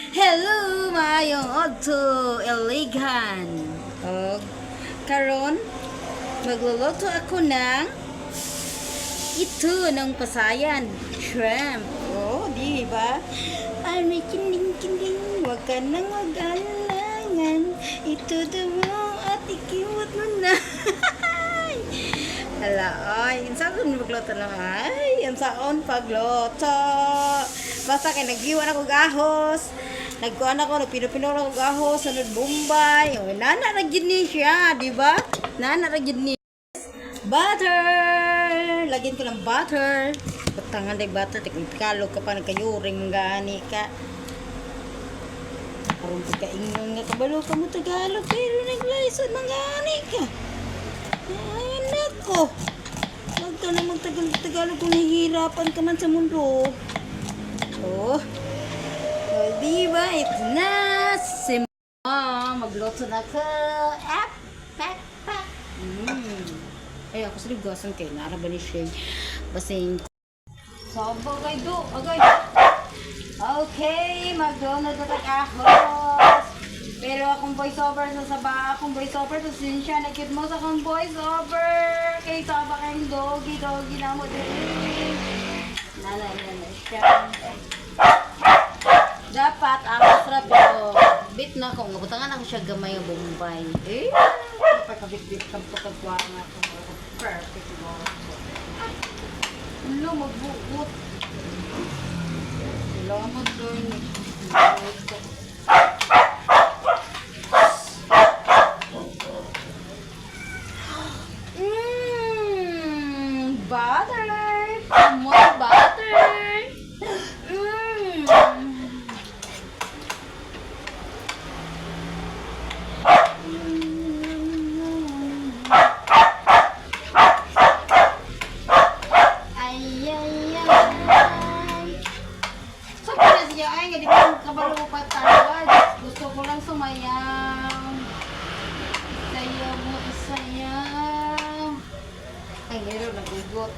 Hello, mayong adto Iligan. Og karon magluluto ako ng ito ng pasayan, shrimp. Oh, di ba? Ay, may kinding-kinding, wag ka nang mag-alangan. Ito daw at ikiwat mo na. Hala, ay, insaon magluto na ay, insaon pagluto. Basta kay nagiwan ako gahos. Nagkuhan ako, nagpino-pino ako gahos, sunod Bombay. O, nana ra gyud ni siya, di ba? Nana ra gyud ni. Butter! Lagyan ko ng butter. Patangan day butter, tikalog ka pa, nagkayuring gani ka. Parang pagkaingon nga kabalo ka mo Tagalog, pero naglaison gani ka. Ay, nako. Huwag ka na magtagalog kung nahihirapan ka man sa mundo. Oh. Oh, diba? Ito na. Magluto na ka. Pak. Ay, ako sa ligasan kayo. Naraba ni siya. Basing. Sobo kay do. Agay. Okay. Magluto na ahos. Pero akong voiceover akong voiceover sa sinsya. Nakit mo sa akong voiceover. Kay saba kayong doggy na mo din. Nanay siya. Dapat amas ra pero bit na ko ngabutangan ako siya gamay nga Bombay. Pagkabit-bit kam to kagwa nga ko perfect mo. Ulo magbuot. Salamat doon. Butter. More butter. Ay, nga di ko kabalo mo pa tawad. Gusto ko lang sumayaw. Sayaw mo, isayaw. Ay, ngayon, nagugot.